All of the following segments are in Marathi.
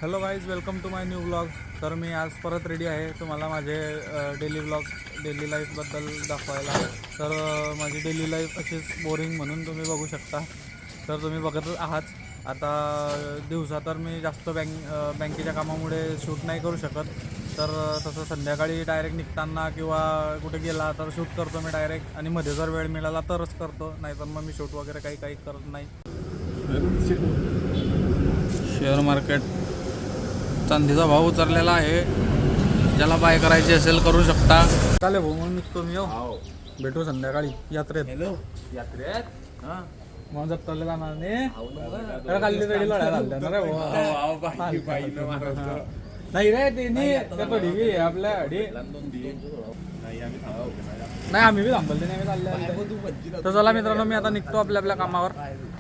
Hello guys, welcome to my new blog. तर मी आज परत रेडी आहे तुम्हाला माझे डेली लाईफबद्दल दाखवायला. तर माझी डेली लाईफ अशीच बोरिंग म्हणून तुम्ही बघू शकता. तर तुम्ही बघतच आहात. आता दिवसा तर मी जास्त बँकेच्या कामामुळे शूट नाही करू शकत. तर तसं संध्याकाळी डायरेक्ट निघताना किंवा कुठे गेला तर शूट करतो मी डायरेक्ट, आणि मध्ये जर वेळ मिळाला तरच करतो, नाहीतर मग मी शूट वगैरे काही करत नाही. शेअर मार्केट चांदीचा भाव उतरलेला आहे. ज्याला बाय करायची असेल करू शकता. चालेल भाऊ, म्हणून निघतो मी. भेटू संध्याकाळी यात्रेत. यात्रेत मग जप्ताला जाणार नाही. खाल्ली तरी लढायला नाही रे. ते आपल्या नाही, आम्ही बी थांबलते नाही, चालले. तर चला मित्रांनो, मी आता निघतो आपल्या कामावर.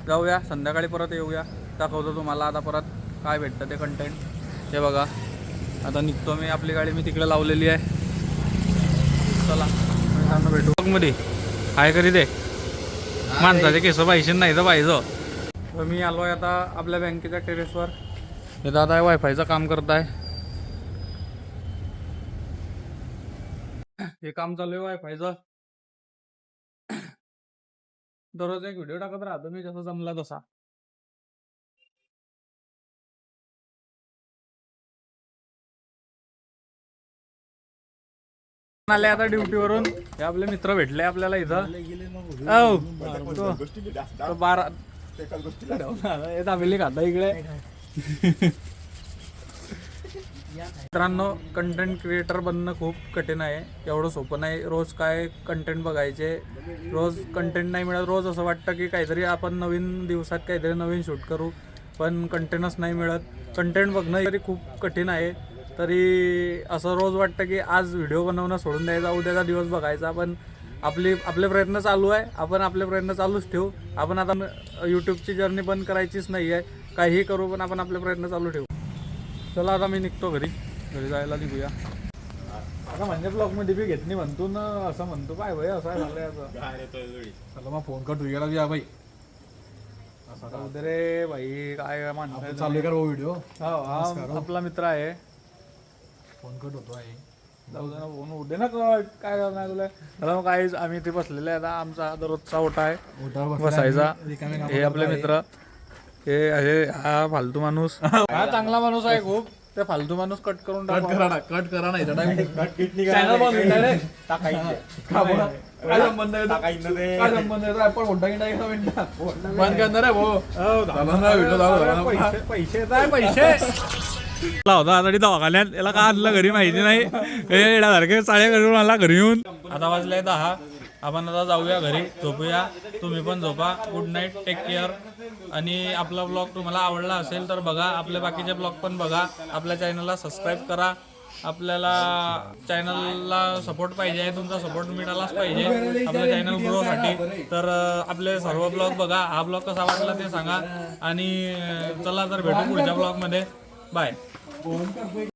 जाऊया संध्याकाळी, परत येऊया. दाखवतो तुम्हाला आता परत काय भेटतं ते कंटेंट. हे बघा, आता निघतो मी. आपली गाडी मी तिकडे लावलेली आहे. चला मित्रांनो, भेटू मध्ये. काय करी दे माणसाचे केस पाहिजे नाही तर पाहिजे. तर मी आलो आहे आता आपल्या बँकेच्या टेरेसवर. हे दादा वायफायचं काम करत आहे. हे काम चालू आहे वायफायचं. दररोज एक व्हिडिओ टाकत राहतो मी, जसा जमला तसा. आले आता ड्युटीवरून. हे आपले मित्र भेटले आपल्याला इथं. बारा दाबेली खाता इकडे. मित्रांनो, कंटेंट क्रिएटर बनणं खूप कठीण आहे. एवढं सोपं नाही. रोज काय कंटेंट बघायचे, रोज कंटेंट नाही मिळत. रोज असं वाटतं की काहीतरी आपण नवीन दिवसात काहीतरी नवीन शूट करू, पण कंटेंटच नाही मिळत. कंटेंट बघणं तरी खूप कठीण आहे. तरी असं रोज वाटतं की आज व्हिडिओ बनवणं सोडून द्यायचा, उद्याचा दिवस बघायचा. पण आपले प्रयत्न चालू आहे. आपण आपले प्रयत्न चालूच ठेवू. आपण आता यूट्यूबची जर्नी बंद करायचीच नाही आहे. काहीही करू, पण आपण आपले प्रयत्न चालू ठेवू. चला आता मी निघतो घरी जायला निघूया. आता म्हणजे ब्लॉगमध्ये बी घेत नाही म्हणतो ना, असं म्हणतो. काय भाई असं झालंय. चला मग फोन कट गेला तुझ्या भाई. असं रे भाई, काय माणसं चालू कर व्हिडिओ. हा आपला मित्र आहे. फोन कट होतो आहे. जाऊ दे ना, फोन उठे ना. काय करणार तुला. चला मग काय, आम्ही इथे बसलेले आहे. आता आमचा दररोजचा ओटा आहे बसायचा. हे आपले मित्र. हे आहे हा फालतू माणूस. हा चांगला माणूस आहे खूप. ते फालतू माणूस कट करून कट करा नाही चॅनल बंद करणार आहे. पैसे होता आता दवाखान्यात. याला का आणलं घरी माहिती नाही. येण्यासारखे साड्या करून आला घरी येऊन. आता वाजले 10. आपण आता जाऊया घरी, झोपूया. तुम्ही पण झोपा. Good night, take care. आणि आपला ब्लॉग तुम्हाला आवडला असेल तर बघा. आपले बाकीचे ब्लॉग पण बघा. आपल्या चॅनलला सबस्क्राईब करा. आपल्याला चॅनलला सपोर्ट पाहिजे आहे. तुमचा सपोर्ट मिळालाच पाहिजे आपल्या चॅनल ग्रोसाठी. तर आपले सर्व ब्लॉग बघा. हा ब्लॉग कसा वाटला ते सांगा. आणि चला तर भेटू पुढच्या ब्लॉगमध्ये. बाय.